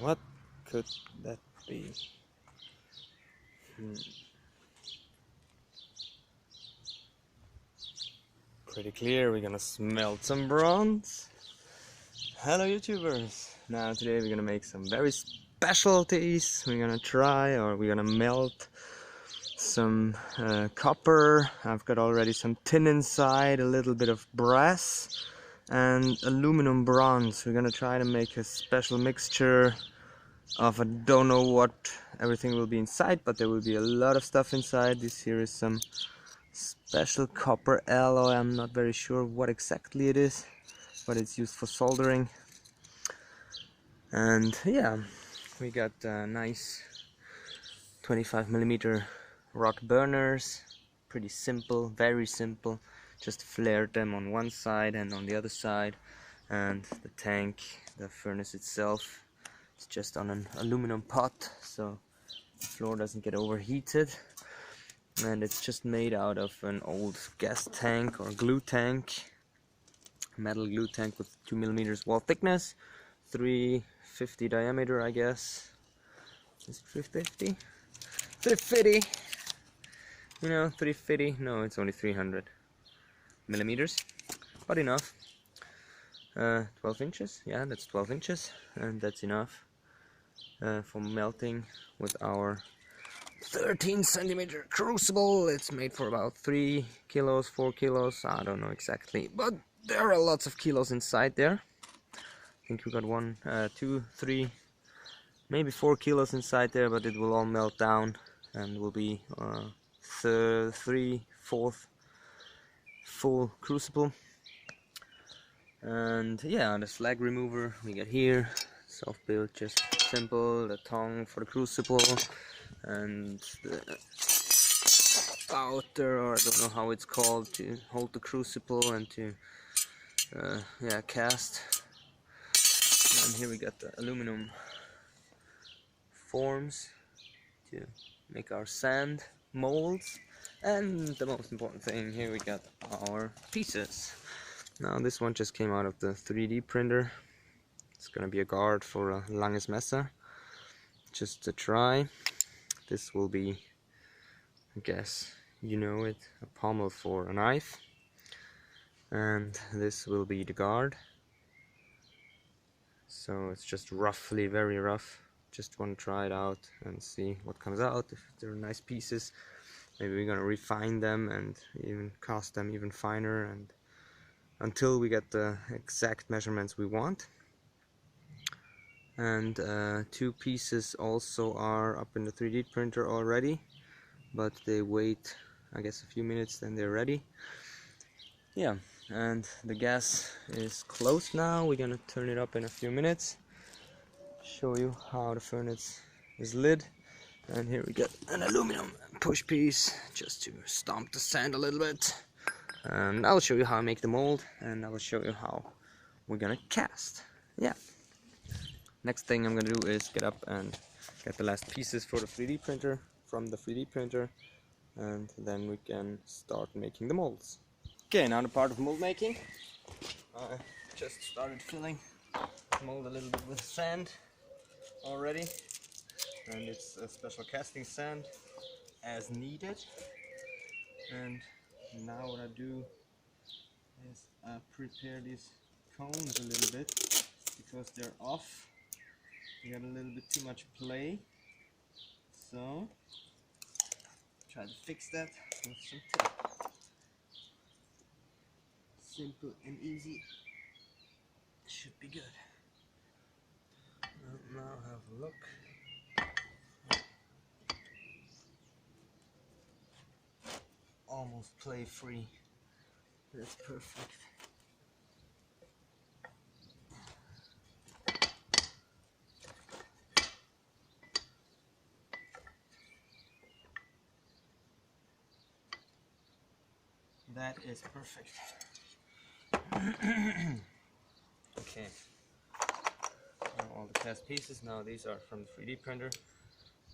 What could that be? Pretty clear, we're gonna smelt some bronze. Hello YouTubers! Now today we're gonna make some very specialties. We're gonna try, or we're gonna melt some copper. I've got already some tin inside, a little bit of brass and aluminum bronze. We're gonna try to make a special mixture of, I don't know what everything will be inside, but there will be a lot of stuff inside. This here is some special copper alloy. I'm not very sure what exactly it is, but it's used for soldering. And yeah, we got nice 25mm rod burners. Pretty simple, very simple. Just flared them on one side and on the other side. And the tank, the furnace itself, it's just on an aluminum pot, so the floor doesn't get overheated. And it's just made out of an old gas tank or glue tank, metal glue tank with 2mm wall thickness, 350 diameter, I guess. Is it 350? 350. You know, 350. No, it's only 300mm, but enough. 12 inches. Yeah, that's 12 inches, and that's enough for melting with our 13cm crucible. It's made for about 3 kilos, 4 kilos, I don't know exactly, but there are lots of kilos inside there. I think we got 1, 2, 3, maybe 4 kilos inside there, but it will all melt down and will be 3/4 full crucible. And yeah, the slag remover we got here, soft build, just simple, the tongue for the crucible, and the outer, or I don't know how it's called, to hold the crucible and to yeah, cast. And here we got the aluminum forms to make our sand molds, and the most important thing, here we got our pieces. Now this one just came out of the 3D printer. It's gonna be a guard for a langes Messer. Just to try. This will be, I guess you know it, a pommel for a knife. And this will be the guard. So it's just roughly, very rough. Just want to try it out and see what comes out. If they're nice pieces, maybe we're gonna refine them and even cast them even finer, and until we get the exact measurements we want. And 2 pieces also are up in the 3D printer already, but they wait, I guess, a few minutes, then they're ready. Yeah, and the gas is closed now. We're gonna turn it up in a few minutes, show you how the furnace is lit. And here we got an aluminum push piece just to stomp the sand a little bit. And I'll show you how I make the mold, and I will show you how we're gonna cast. Yeah. Next thing I'm gonna do is get up and get the last pieces for the 3D printer from the 3D printer, and then we can start making the molds. Okay, now the part of mold making. I just started filling the mold a little bit with sand already, and it's a special casting sand as needed. And now what I do is I prepare these cones a little bit because they're off. You got a little bit too much play, so try to fix that with some tape. Simple and easy, should be good. Now have a look. Almost play free. That's perfect. That is perfect. Okay. Now all the cast pieces. Now these are from the 3D printer,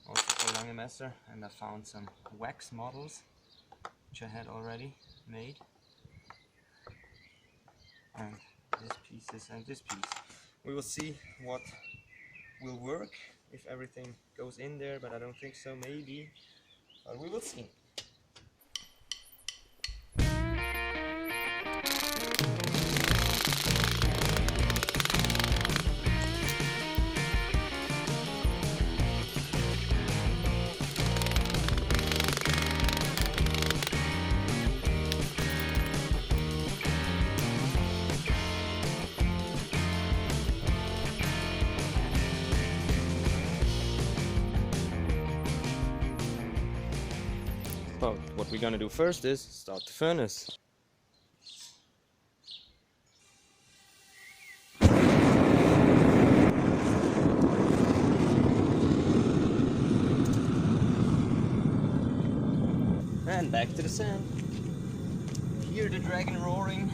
also for langes Messer, and I found some wax models which I had already made. And this piece and this piece. We will see what will work if everything goes in there, but I don't think so, maybe, but we will see. Well, what we're gonna do first is start the furnace. And back to the sand. Hear the dragon roaring.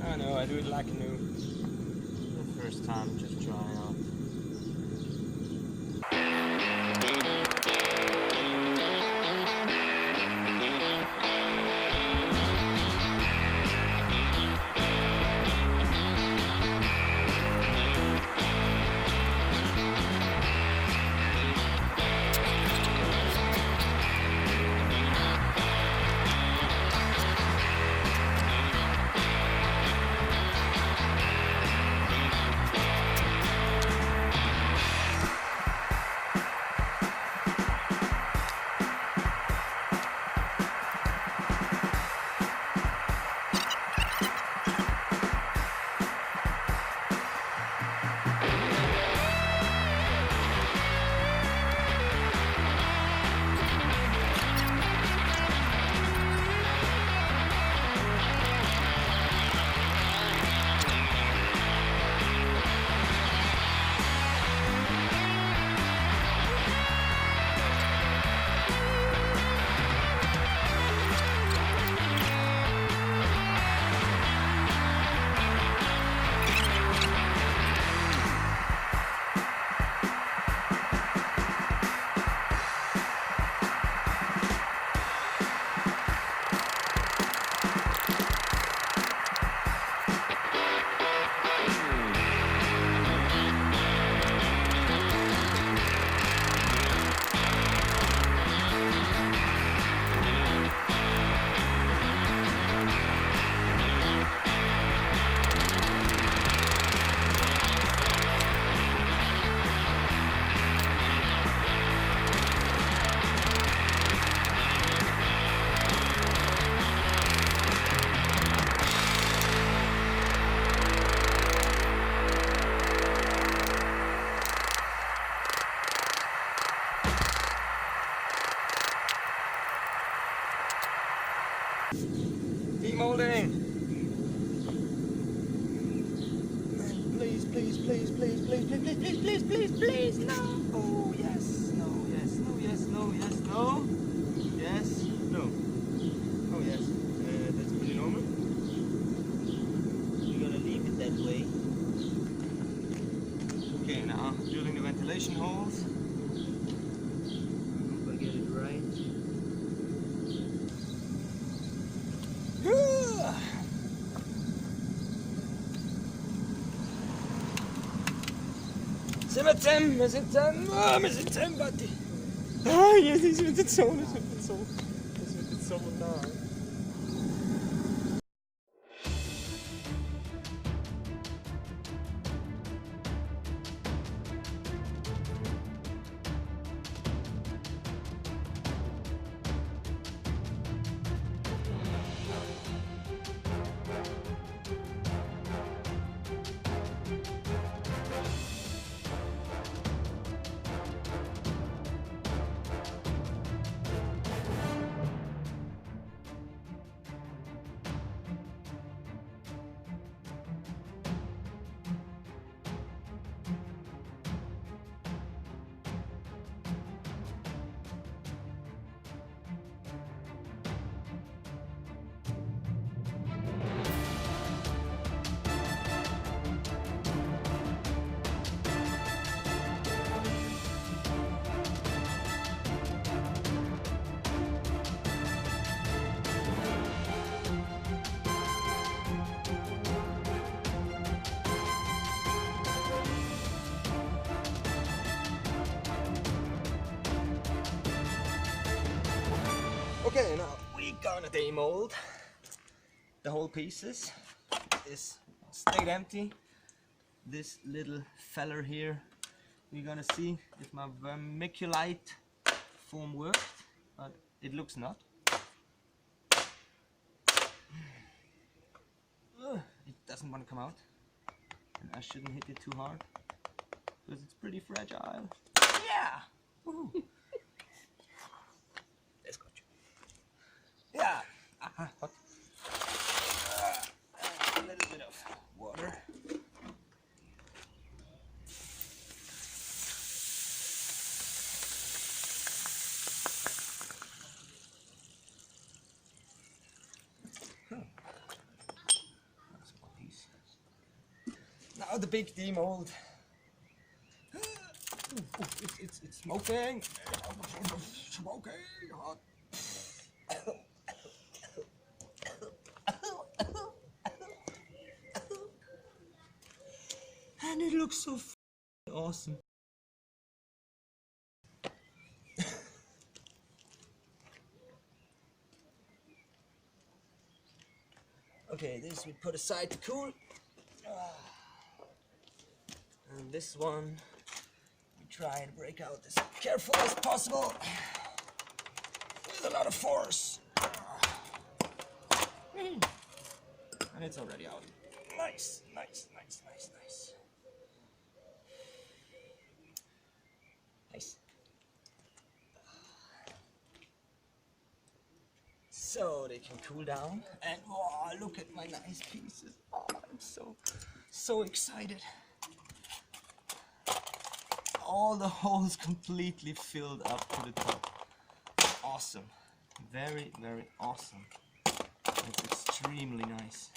I know, I do it like new. The first time, just try out. Molding. Please, please, please, please, please, please, please, please, please, please, please, no. Oh yes, no, yes, no, yes, no, yes, no, yes, no. Oh yes, that's pretty normal. We're gonna leave it that way. Okay, now drilling the ventilation holes. I hope I get it right. Sind wir zusammen? Wir sind zusammen! Oh, wir sind zusammen, Buddy! Ah, jetzt wird jetzt so, das wird jetzt so nah. Okay, now we gonna demold the whole pieces. This stayed empty. This little feller here, we're gonna see if my vermiculite foam worked, but it looks not. It doesn't want to come out, and I shouldn't hit it too hard because it's pretty fragile. Yeah! Let's go. Yeah! Hot. A little bit of water. That's one piece. Now the big demold. It's smoking. Smoking hot. And it looks so awesome. Okay, this we put aside to cool. And this one, we try and break out as careful as possible. With a lot of force. And it's already out. Nice, nice, nice, nice, nice. Nice. So they can cool down, and oh, look at my nice pieces. Oh, I'm so excited. All the holes completely filled up to the top. Awesome. Very, very awesome. It's extremely nice.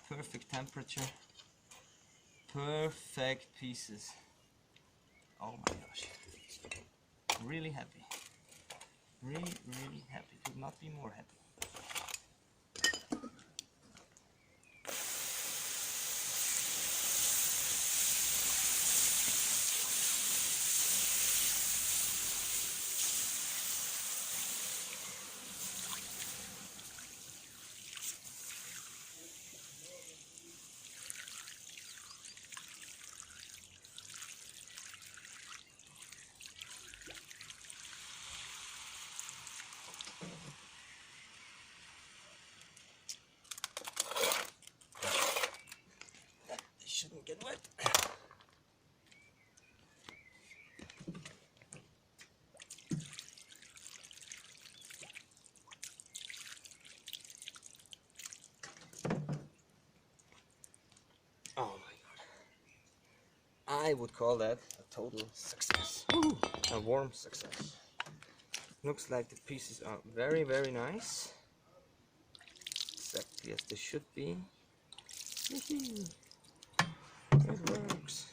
Perfect temperature. Perfect pieces. Oh my gosh. Really happy. Really, really happy. Could not be more happy. Shouldn't get wet. Oh my god. I would call that a total success. Woo! A warm success. Looks like the pieces are very, very nice. Exactly as they should be. It works.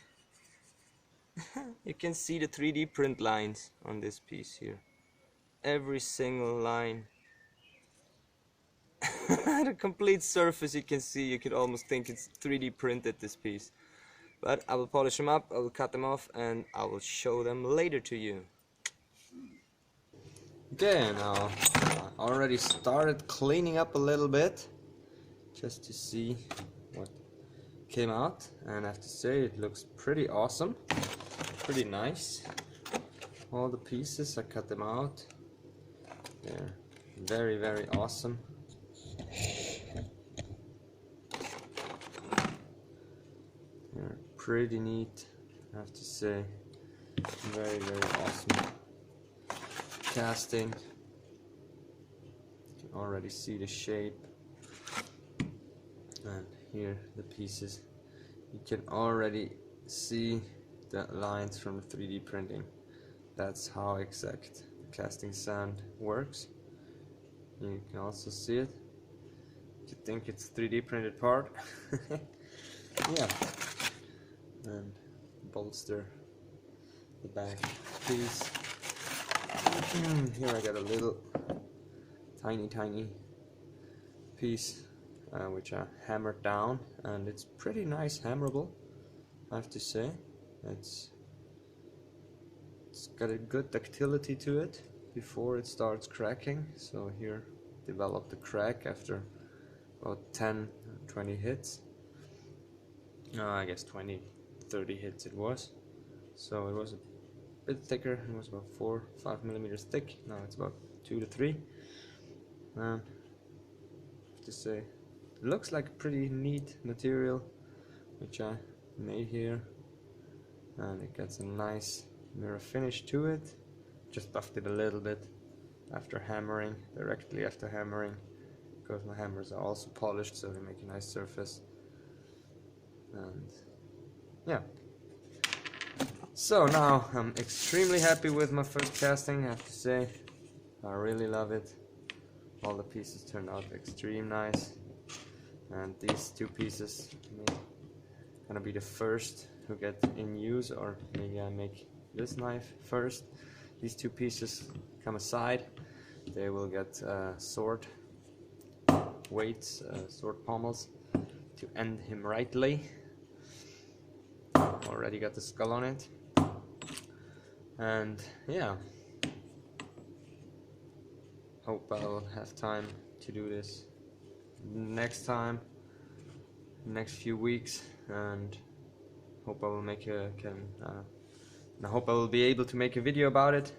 You can see the 3D print lines on this piece here. Every single line. The complete surface you can see, you could almost think it's 3D printed, this piece. But I will polish them up, I will cut them off, and I will show them later to you. Okay, now I already started cleaning up a little bit just to see what came out, and I have to say it looks pretty awesome, pretty nice. All the pieces, I cut them out. They're very, very awesome. They're pretty neat, I have to say. Very, very awesome casting. You can already see the shape. And here the pieces. You can already see the lines from the 3D printing. That's how exact the casting sand works. You can also see it. You think it's 3D printed part. Yeah. And bolster the back piece. Here I got a little tiny piece which I hammered down, and it's pretty nice hammerable, I have to say. It's got a good ductility to it. before it starts cracking. So here developed a crack after about 10-20 hits. I guess 20-30 hits it was. So it was a bit thicker. It was about 4-5 millimeters thick. Now it's about 2 to 3. And I have to say, it looks like a pretty neat material which I made here, and it gets a nice mirror finish to it. Just buffed it a little bit after hammering, directly after hammering, because my hammers are also polished, so they make a nice surface. And yeah, so now I'm extremely happy with my first casting, I have to say. I really love it. All the pieces turned out extremely nice, and these two pieces gonna be the first who get in use, or maybe I make this knife first. These two pieces come aside. They will get sword weights, sword pommels to end him rightly. Already got the skull on it. And yeah, hope I'll have time to do this next time, next few weeks, and hope I will make I hope I will be able to make a video about it,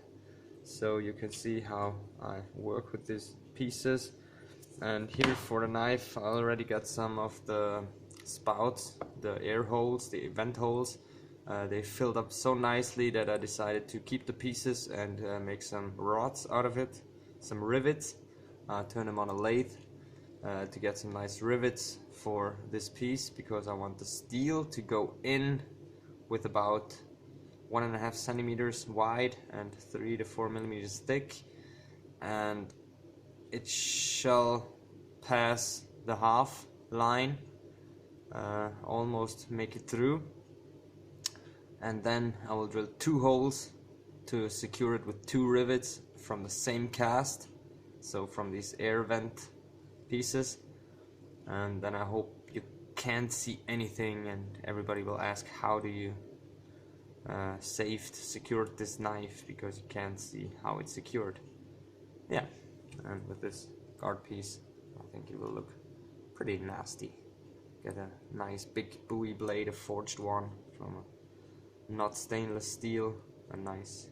so you can see how I work with these pieces. And here for the knife, I already got some of the spouts, the air holes, the vent holes. They filled up so nicely that I decided to keep the pieces and make some rods out of it, some rivets, turn them on a lathe to get some nice rivets for this piece, because I want the steel to go in with about 1.5 centimeters wide and 3 to 4 millimeters thick, and it shall pass the half line, almost make it through, and then I will drill 2 holes to secure it with 2 rivets from the same cast, so from these air vent pieces. And then I hope you can't see anything and everybody will ask, how do you secured this knife, because you can't see how it's secured. Yeah, and with this guard piece I think it will look pretty nasty. Get a nice big bowie blade, a forged one from a not stainless steel, a nice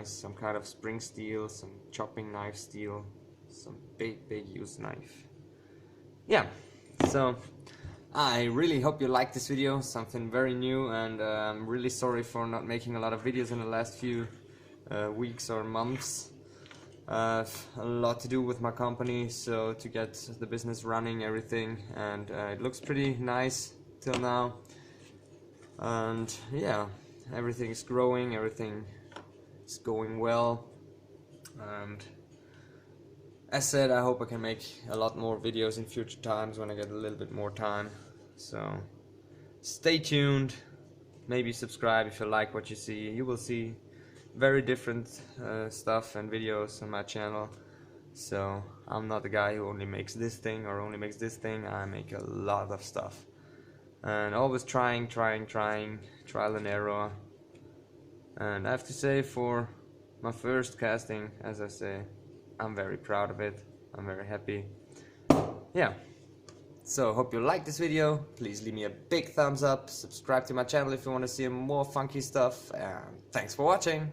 some kind of spring steel, some chopping knife steel, some big used knife. Yeah, so I really hope you liked this video, something very new, and I'm really sorry for not making a lot of videos in the last few weeks or months. A lot to do with my company, so to get the business running, everything, and it looks pretty nice till now. And yeah, everything is growing, everything is going well, and as said, I hope I can make a lot more videos in future times when I get a little bit more time. So stay tuned, maybe subscribe if you like what you see. You will see very different stuff and videos on my channel. So I'm not the guy who only makes this thing or only makes this thing. I make a lot of stuff, and always trying, trial and error. And I have to say, for my first casting, as I say, I'm very proud of it. I'm very happy. Yeah. So hope you like this video. Please leave me a big thumbs up. Subscribe to my channel if you want to see more funky stuff. And thanks for watching.